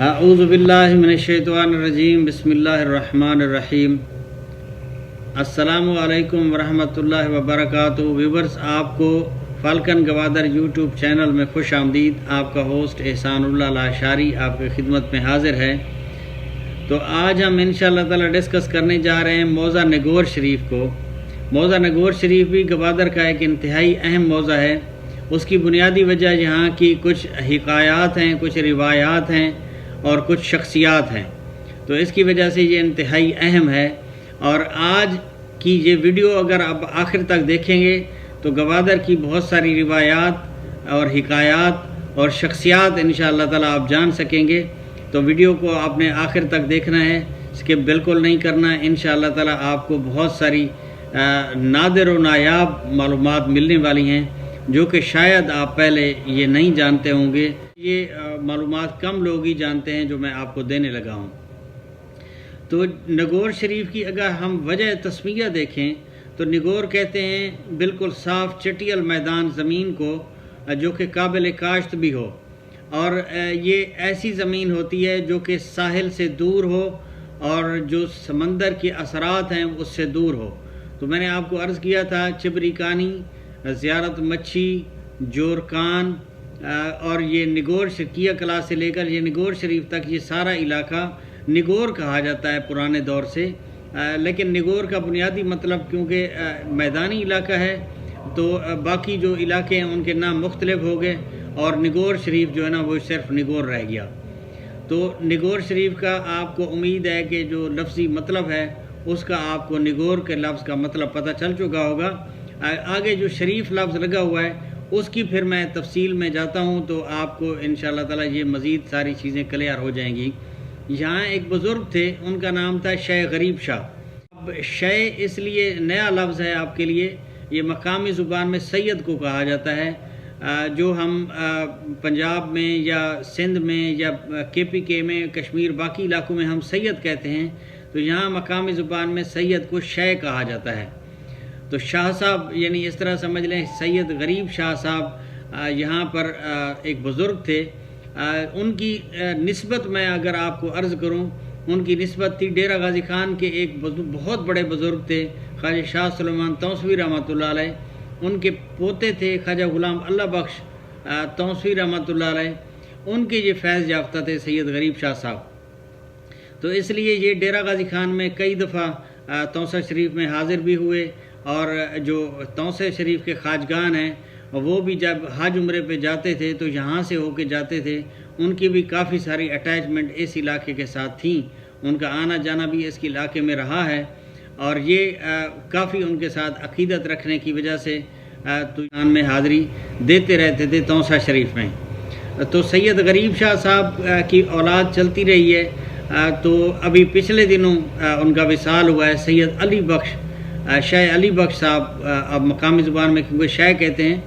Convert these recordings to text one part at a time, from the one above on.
اعوذ باللہ من الشیطان الرجیم بسم اللہ الرحمن الرحیم۔ السلام علیکم ورحمۃ اللہ وبرکاتہ۔ ویورز، آپ کو فالکن گوادر یوٹیوب چینل میں خوش آمدید۔ آپ کا ہوسٹ احسان اللہ لاشاری آپ کی خدمت میں حاضر ہے۔ تو آج ہم انشاءاللہ تعالی ڈسکس کرنے جا رہے ہیں موضع نگور شریف کو۔ موضع نگور شریف بھی گوادر کا ایک انتہائی اہم موضع ہے۔ اس کی بنیادی وجہ یہاں کی کچھ حکایات ہیں، کچھ روایات ہیں اور کچھ شخصیات ہیں، تو اس کی وجہ سے یہ انتہائی اہم ہے۔ اور آج کی یہ ویڈیو اگر آپ آخر تک دیکھیں گے تو گوادر کی بہت ساری روایات اور حکایات اور شخصیات انشاءاللہ تعالی آپ جان سکیں گے۔ تو ویڈیو کو آپ نے آخر تک دیکھنا ہے، اسکپ بالکل نہیں کرنا ہے۔ انشاءاللہ تعالی آپ کو بہت ساری نادر و نایاب معلومات ملنے والی ہیں جو کہ شاید آپ پہلے یہ نہیں جانتے ہوں گے۔ یہ معلومات کم لوگ ہی جانتے ہیں جو میں آپ کو دینے لگا ہوں۔ تو نگور شریف کی اگر ہم وجہ تسمیہ دیکھیں تو نگور کہتے ہیں بالکل صاف چٹیل میدان زمین کو جو کہ قابل کاشت بھی ہو، اور یہ ایسی زمین ہوتی ہے جو کہ ساحل سے دور ہو اور جو سمندر کے اثرات ہیں اس سے دور ہو۔ تو میں نے آپ کو عرض کیا تھا چبری کانی، زیارت مچھی، جورکان اور یہ نگور شرکیہ کلا سے لے کر یہ نگور شریف تک یہ سارا علاقہ نگور کہا جاتا ہے پرانے دور سے۔ لیکن نگور کا بنیادی مطلب کیونکہ میدانی علاقہ ہے تو باقی جو علاقے ہیں ان کے نام مختلف ہو گئے اور نگور شریف جو ہے نا وہ صرف نگور رہ گیا۔ تو نگور شریف کا آپ کو امید ہے کہ جو لفظی مطلب ہے اس کا آپ کو نگور کے لفظ کا مطلب پتہ چل چکا ہوگا۔ آگے جو شریف لفظ لگا ہوا ہے اس کی پھر میں تفصیل میں جاتا ہوں تو آپ کو انشاءاللہ تعالی یہ مزید ساری چیزیں کلیئر ہو جائیں گی۔ یہاں ایک بزرگ تھے، ان کا نام تھا شیخ غریب شاہ۔ اب شیخ اس لیے نیا لفظ ہے آپ کے لیے، یہ مقامی زبان میں سید کو کہا جاتا ہے۔ جو ہم پنجاب میں یا سندھ میں یا KPK میں کشمیر باقی علاقوں میں ہم سید کہتے ہیں، تو یہاں مقامی زبان میں سید کو شیخ کہا جاتا ہے۔ تو شاہ صاحب یعنی اس طرح سمجھ لیں سید غریب شاہ صاحب یہاں پر ایک بزرگ تھے۔ ان کی نسبت میں اگر آپ کو عرض کروں، ان کی نسبت تھی ڈیرہ غازی خان کے ایک بہت بڑے بزرگ تھے خواجہ شاہ سلیمان توسوی رحمۃ اللہ علیہ۔ ان کے پوتے تھے خواجہ غلام اللہ بخش توسوی رحمۃ اللہ علیہ، ان کے یہ فیض یافتہ تھے سید غریب شاہ صاحب۔ تو اس لیے یہ ڈیرہ غازی خان میں کئی دفعہ توسہ شریف میں حاضر بھی ہوئے، اور جو توسہ شریف کے خواجگان ہیں وہ بھی جب حج عمرے پہ جاتے تھے تو یہاں سے ہو کے جاتے تھے۔ ان کی بھی کافی ساری اٹیچمنٹ اس علاقے کے ساتھ تھیں، ان کا آنا جانا بھی اس علاقے میں رہا ہے، اور یہ کافی ان کے ساتھ عقیدت رکھنے کی وجہ سے میں حاضری دیتے رہتے تھے توسہ شریف میں۔ تو سید غریب شاہ صاحب کی اولاد چلتی رہی ہے۔ تو ابھی پچھلے دنوں ان کا وصال ہوا ہے سید علی بخش، شیخ علی بخش صاحب، اب مقامی زبان میں کیونکہ شیخ کہتے ہیں،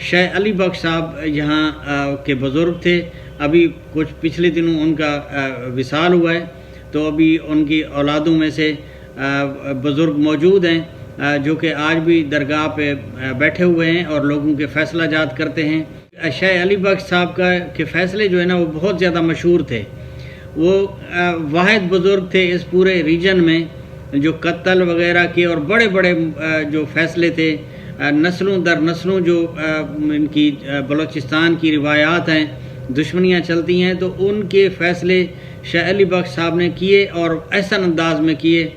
شیخ علی بخش صاحب یہاں کے بزرگ تھے۔ ابھی کچھ پچھلے دنوں ان کا وصال ہوا ہے، تو ابھی ان کی اولادوں میں سے بزرگ موجود ہیں جو کہ آج بھی درگاہ پہ بیٹھے ہوئے ہیں اور لوگوں کے فیصلہ جات کرتے ہیں۔ شیخ علی بخش صاحب کے فیصلے جو ہے نا وہ بہت زیادہ مشہور تھے۔ وہ واحد بزرگ تھے اس پورے ریجن میں جو قتل وغیرہ کے اور بڑے بڑے جو فیصلے تھے، نسلوں در نسلوں جو ان کی بلوچستان کی روایات ہیں، دشمنیاں چلتی ہیں، تو ان کے فیصلے شیخ علی بخش صاحب نے کیے اور احسن انداز میں کیے،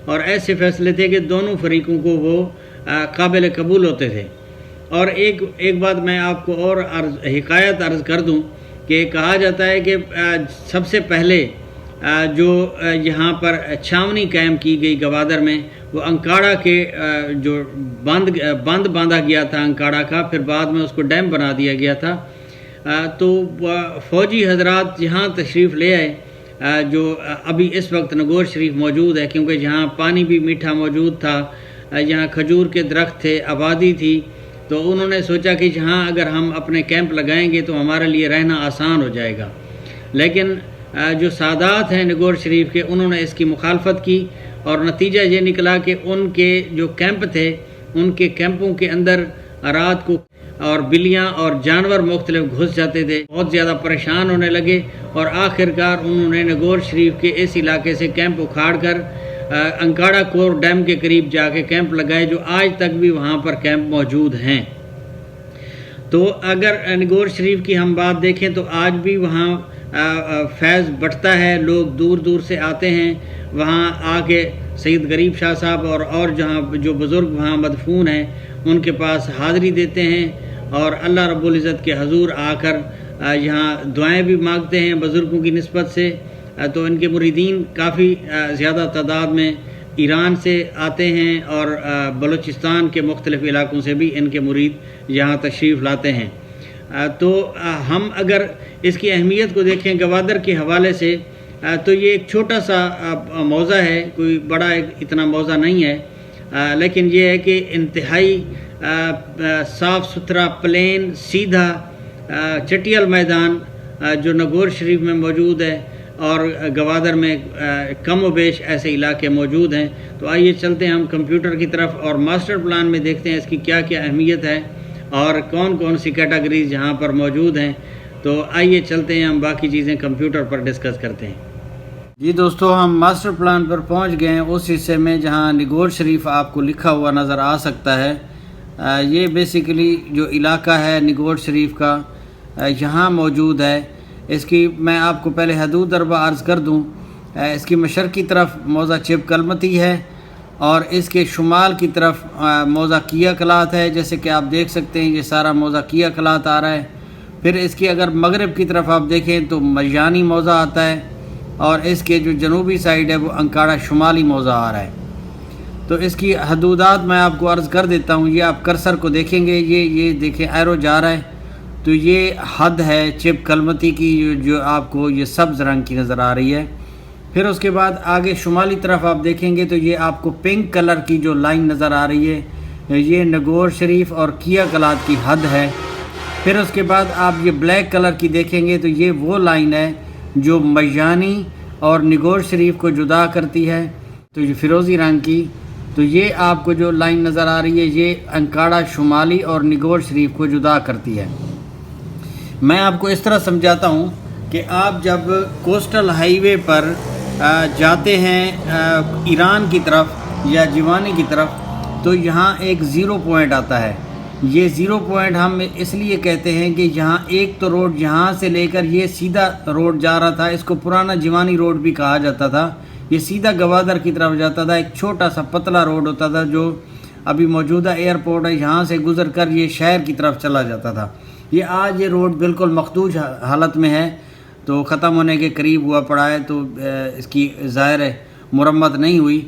اور ایسے فیصلے تھے کہ دونوں فریقوں کو وہ قابل قبول ہوتے تھے۔ اور ایک بات میں آپ کو اور حکایت عرض کر دوں کہ کہا جاتا ہے کہ سب سے پہلے جو یہاں پر چھاونی قائم کی گئی گوادر میں، وہ انکاڑا کے جو بند باندھا گیا تھا انکاڑا کا، پھر بعد میں اس کو ڈیم بنا دیا گیا تھا۔ تو فوجی حضرات یہاں تشریف لے آئے، جو ابھی اس وقت نگور شریف موجود ہے، کیونکہ یہاں پانی بھی میٹھا موجود تھا، یہاں کھجور کے درخت تھے، آبادی تھی، تو انہوں نے سوچا کہ یہاں اگر ہم اپنے کیمپ لگائیں گے تو ہمارے لیے رہنا آسان ہو جائے گا۔ لیکن جو سادات ہیں نگور شریف کے، انہوں نے اس کی مخالفت کی، اور نتیجہ یہ نکلا کہ ان کے جو کیمپ تھے ان کے کیمپوں کے اندر رات کو اور بلیاں اور جانور مختلف گھس جاتے تھے، بہت زیادہ پریشان ہونے لگے، اور آخر کار انہوں نے نگور شریف کے اس علاقے سے کیمپ اکھاڑ کر انکاڑا کور ڈیم کے قریب جا کے کیمپ لگائے، جو آج تک بھی وہاں پر کیمپ موجود ہیں۔ تو اگر نگور شریف کی ہم بات دیکھیں تو آج بھی وہاں فیض بٹتا ہے، لوگ دور دور سے آتے ہیں، وہاں آ کے سید غریب شاہ صاحب اور جہاں جو بزرگ وہاں مدفون ہیں ان کے پاس حاضری دیتے ہیں، اور اللہ رب العزت کے حضور آ کر یہاں دعائیں بھی مانگتے ہیں بزرگوں کی نسبت سے۔ تو ان کے مریدین کافی زیادہ تعداد میں ایران سے آتے ہیں، اور بلوچستان کے مختلف علاقوں سے بھی ان کے مرید یہاں تشریف لاتے ہیں۔ تو ہم اگر اس کی اہمیت کو دیکھیں گوادر کے حوالے سے، تو یہ ایک چھوٹا سا موضع ہے، کوئی بڑا اتنا موضع نہیں ہے، لیکن یہ ہے کہ انتہائی صاف ستھرا پلین سیدھا چٹیل میدان جو نگور شریف میں موجود ہے، اور گوادر میں کم و بیش ایسے علاقے موجود ہیں۔ تو آئیے چلتے ہیں ہم کمپیوٹر کی طرف، اور ماسٹر پلان میں دیکھتے ہیں اس کی کیا کیا اہمیت ہے اور کون کون سی کیٹیگریز یہاں پر موجود ہیں۔ تو آئیے چلتے ہیں ہم باقی چیزیں کمپیوٹر پر ڈسکس کرتے ہیں۔ جی دوستو، ہم ماسٹر پلان پر پہنچ گئے ہیں، اس حصے میں جہاں نگور شریف آپ کو لکھا ہوا نظر آ سکتا ہے۔ یہ بیسیکلی جو علاقہ ہے نگور شریف کا یہاں موجود ہے۔ اس کی میں آپ کو پہلے حدود اربع عرض کر دوں۔ اس کی مشرقی طرف موضع چپ کلمتی ہے، اور اس کے شمال کی طرف موضع کیا کلات ہے، جیسے کہ آپ دیکھ سکتے ہیں یہ سارا موضع کیا کلات آ رہا ہے۔ پھر اس کی اگر مغرب کی طرف آپ دیکھیں تو مجانی موضع آتا ہے، اور اس کے جو جنوبی سائیڈ ہے وہ انکاڑا شمالی موضع آ رہا ہے۔ تو اس کی حدودات میں آپ کو عرض کر دیتا ہوں۔ یہ آپ کرسر کو دیکھیں گے، یہ دیکھیں ایرو جا رہا ہے، تو یہ حد ہے چپ کلمتی کی جو آپ کو یہ سبز رنگ کی نظر آ رہی ہے۔ پھر اس کے بعد آگے شمالی طرف آپ دیکھیں گے تو یہ آپ کو پنک کلر کی جو لائن نظر آ رہی ہے، یہ نگور شریف اور کیا کلات کی حد ہے۔ پھر اس کے بعد آپ یہ بلیک کلر کی دیکھیں گے تو یہ وہ لائن ہے جو میانی اور نگور شریف کو جدا کرتی ہے، تو یہ فیروزی رنگ کی، تو یہ آپ کو جو لائن نظر آ رہی ہے یہ انکاڑا شمالی اور نگور شریف کو جدا کرتی ہے۔ میں آپ کو اس طرح سمجھاتا ہوں کہ آپ جب کوسٹل ہائی وے پر جاتے ہیں ایران کی طرف یا جیوانی کی طرف، تو یہاں ایک زیرو پوائنٹ آتا ہے۔ یہ زیرو پوائنٹ ہم اس لیے کہتے ہیں کہ یہاں ایک تو روڈ یہاں سے لے کر یہ سیدھا روڈ جا رہا تھا، اس کو پرانا جیوانی روڈ بھی کہا جاتا تھا۔ یہ سیدھا گوادر کی طرف جاتا تھا، ایک چھوٹا سا پتلا روڈ ہوتا تھا جو ابھی موجودہ ایئرپورٹ ہے یہاں سے گزر کر یہ شہر کی طرف چلا جاتا تھا۔ یہ آج یہ روڈ بالکل مخدوش حالت میں ہے، تو ختم ہونے کے قریب ہوا پڑا ہے، تو اس کی ظاہر ہے مرمت نہیں ہوئی۔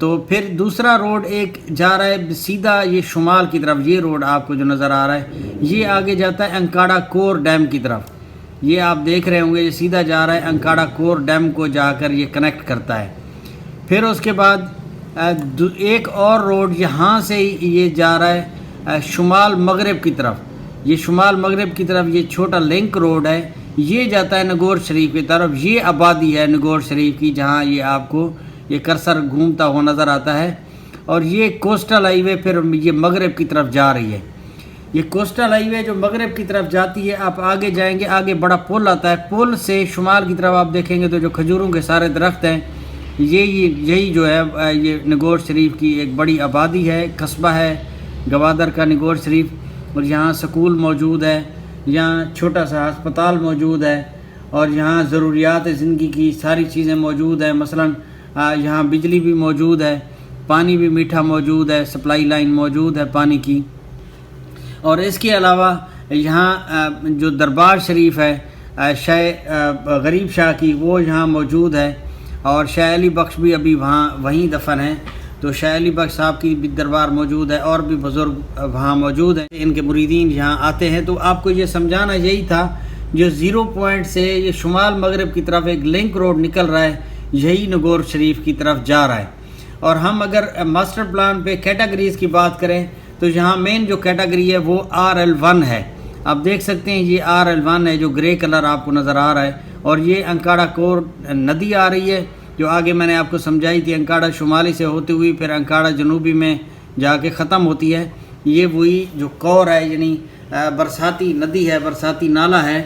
تو پھر دوسرا روڈ ایک جا رہا ہے سیدھا یہ شمال کی طرف، یہ روڈ آپ کو جو نظر آ رہا ہے یہ آگے جاتا ہے انکاڑا کور ڈیم کی طرف۔ یہ آپ دیکھ رہے ہوں گے یہ سیدھا جا رہا ہے انکاڑا کور ڈیم کو جا کر یہ کنیکٹ کرتا ہے۔ پھر اس کے بعد ایک اور روڈ یہاں سے یہ جا رہا ہے شمال مغرب کی طرف۔ یہ شمال مغرب کی طرف یہ چھوٹا لنک روڈ ہے، یہ جاتا ہے نگور شریف کی طرف۔ یہ آبادی ہے نگور شریف کی جہاں یہ آپ کو یہ کرسر گھومتا ہوا نظر آتا ہے، اور یہ کوسٹل ہائی وے پھر یہ مغرب کی طرف جا رہی ہے۔ یہ کوسٹل ہائی وے جو مغرب کی طرف جاتی ہے، آپ آگے جائیں گے آگے بڑا پل آتا ہے، پل سے شمال کی طرف آپ دیکھیں گے تو جو کھجوروں کے سارے درخت ہیں، یہی جو ہے یہ نگور شریف کی ایک بڑی آبادی ہے، قصبہ ہے گوادر کا نگور شریف، اور یہاں سکول موجود ہے، یہاں چھوٹا سا ہسپتال موجود ہے، اور یہاں ضروریات زندگی کی ساری چیزیں موجود ہیں۔ مثلاً یہاں بجلی بھی موجود ہے، پانی بھی میٹھا موجود ہے، سپلائی لائن موجود ہے پانی کی، اور اس کے علاوہ یہاں جو دربار شریف ہے شاہ غریب شاہ کی وہ یہاں موجود ہے، اور شاہ علی بخش بھی ابھی وہیں دفن ہیں، تو شاہ علی بخش صاحب کی بھی دربار موجود ہے، اور بھی بزرگ وہاں موجود ہیں، ان کے مریدین یہاں آتے ہیں۔ تو آپ کو یہ سمجھانا یہی تھا، جو زیرو پوائنٹ سے یہ شمال مغرب کی طرف ایک لنک روڈ نکل رہا ہے، یہی نگور شریف کی طرف جا رہا ہے۔ اور ہم اگر ماسٹر پلان پہ کیٹیگریز کی بات کریں تو یہاں مین جو کیٹیگری ہے وہ RL1 ہے۔ آپ دیکھ سکتے ہیں یہ RL1 ہے جو گرے کلر آپ کو نظر آ رہا ہے، اور یہ انکاڑا کور ندی آ رہی ہے جو آگے میں نے آپ کو سمجھائی تھی، انکاڑا شمالی سے ہوتی ہوئی پھر انکاڑا جنوبی میں جا کے ختم ہوتی ہے۔ یہ وہی جو کور ہے یعنی برساتی ندی ہے، برساتی نالا ہے،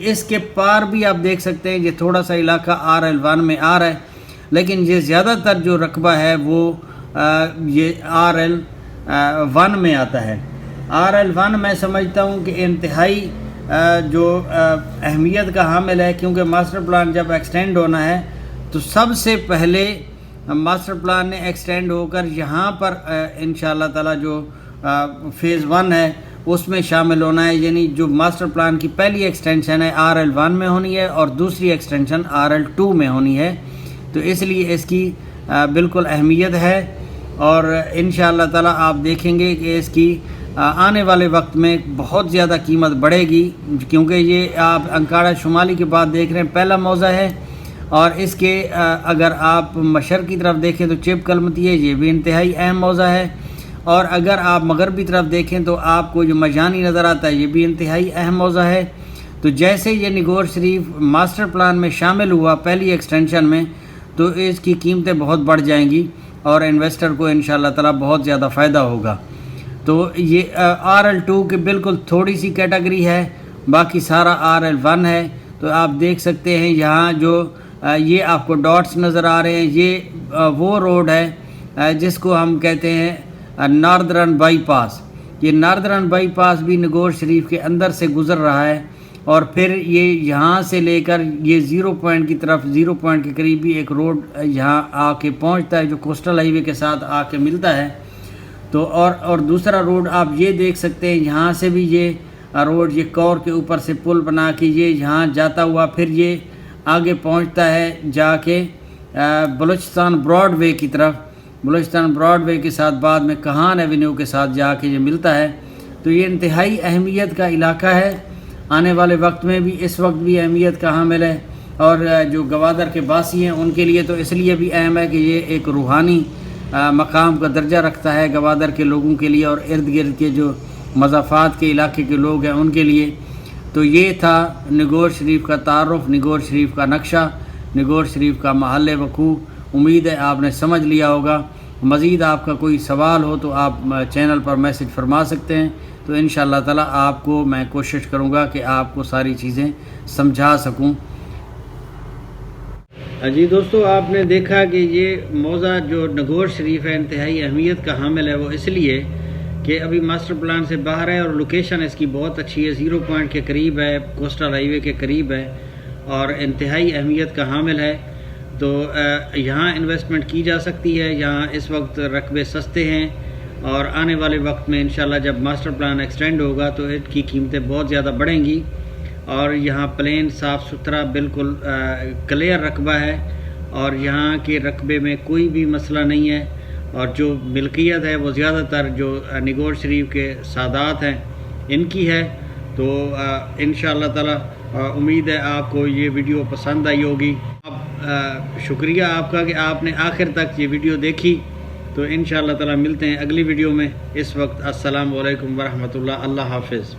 اس کے پار بھی آپ دیکھ سکتے ہیں یہ تھوڑا سا علاقہ RL1 میں آ رہا ہے، لیکن یہ زیادہ تر جو رقبہ ہے وہ یہ RL1 میں آتا ہے۔ RL1 میں سمجھتا ہوں کہ انتہائی جو اہمیت کا حامل ہے، کیونکہ ماسٹر پلان جب ایکسٹینڈ ہونا ہے تو سب سے پہلے ماسٹر پلان نے ایکسٹینڈ ہو کر یہاں پر انشاءاللہ تعالی جو فیز 1 ہے اس میں شامل ہونا ہے، یعنی جو ماسٹر پلان کی پہلی ایکسٹینشن ہے RL1 میں ہونی ہے اور دوسری ایکسٹینشن RL2 میں ہونی ہے، تو اس لیے اس کی بالکل اہمیت ہے، اور انشاءاللہ تعالی آپ دیکھیں گے کہ اس کی آنے والے وقت میں بہت زیادہ قیمت بڑھے گی، کیونکہ یہ آپ انکاڑا شمالی کے بعد دیکھ رہے ہیں پہلا موضع ہے، اور اس کے اگر آپ مشرق کی طرف دیکھیں تو چپ کلمتی ہے، یہ بھی انتہائی اہم موضع ہے، اور اگر آپ مغربی طرف دیکھیں تو آپ کو جو مجانی نظر آتا ہے یہ بھی انتہائی اہم موضع ہے۔ تو جیسے یہ نگور شریف ماسٹر پلان میں شامل ہوا پہلی ایکسٹینشن میں، تو اس کی قیمتیں بہت بڑھ جائیں گی اور انویسٹر کو انشاءاللہ تعالی بہت زیادہ فائدہ ہوگا۔ تو یہ RL2 کی بالکل تھوڑی سی کیٹیگری ہے، باقی سارا RL1 ہے۔ تو آپ دیکھ سکتے ہیں یہاں جو یہ آپ کو ڈاٹس نظر آ رہے ہیں، یہ وہ روڈ ہے جس کو ہم کہتے ہیں ناردرن بائی پاس۔ یہ ناردرن بائی پاس بھی نگور شریف کے اندر سے گزر رہا ہے، اور پھر یہ یہاں سے لے کر یہ 0 پوائنٹ کی طرف، 0 پوائنٹ کے قریب بھی ایک روڈ یہاں آ کے پہنچتا ہے جو کوسٹل ہائی وے کے ساتھ آ کے ملتا ہے۔ تو اور دوسرا روڈ آپ یہ دیکھ سکتے ہیں، یہاں سے بھی یہ روڈ یہ کور کے اوپر سے پل بنا کے یہ یہاں جاتا ہوا پھر یہ آگے پہنچتا ہے جا کے بلوچستان براڈ وے کی طرف، بلوچستان براڈ وے کے ساتھ بعد میں کہان ایونیو کے ساتھ جا کے یہ ملتا ہے۔ تو یہ انتہائی اہمیت کا علاقہ ہے، آنے والے وقت میں بھی اس وقت بھی اہمیت کا حامل ہے، اور جو گوادر کے باسی ہیں ان کے لیے تو اس لیے بھی اہم ہے کہ یہ ایک روحانی مقام کا درجہ رکھتا ہے گوادر کے لوگوں کے لیے اور ارد گرد کے جو مضافات کے علاقے کے لوگ ہیں ان کے لیے۔ تو یہ تھا نگور شریف کا تعارف، نگور شریف کا نقشہ، نگور شریف کا محل وقوع۔ امید ہے آپ نے سمجھ لیا ہوگا۔ مزید آپ کا کوئی سوال ہو تو آپ چینل پر میسج فرما سکتے ہیں، تو انشاءاللہ تعالی آپ کو میں کوشش کروں گا کہ آپ کو ساری چیزیں سمجھا سکوں۔ جی دوستو، آپ نے دیکھا کہ یہ موضع جو نگور شریف ہے انتہائی اہمیت کا حامل ہے، وہ اس لیے کہ ابھی ماسٹر پلان سے باہر ہے اور لوکیشن اس کی بہت اچھی ہے، 0 پوائنٹ کے قریب ہے، کوسٹل ہائی وے کے قریب ہے اور انتہائی اہمیت کا حامل ہے۔ تو یہاں انویسٹمنٹ کی جا سکتی ہے، یہاں اس وقت رقبے سستے ہیں، اور آنے والے وقت میں انشاءاللہ جب ماسٹر پلان ایکسٹینڈ ہوگا تو ان کی قیمتیں بہت زیادہ بڑھیں گی، اور یہاں پلین صاف ستھرا بالکل کلیئر رقبہ ہے، اور یہاں کے رقبے میں کوئی بھی مسئلہ نہیں ہے، اور جو ملکیت ہے وہ زیادہ تر جو نگور شریف کے سادات ہیں ان کی ہے۔ تو انشاءاللہ تعالی امید ہے آپ کو یہ ویڈیو پسند آئی ہوگی۔ شکریہ آپ کا کہ آپ نے آخر تک یہ ویڈیو دیکھی۔ تو انشاءاللہ تعالی ملتے ہیں اگلی ویڈیو میں، اس وقت السلام علیکم ورحمۃ اللہ، اللہ حافظ۔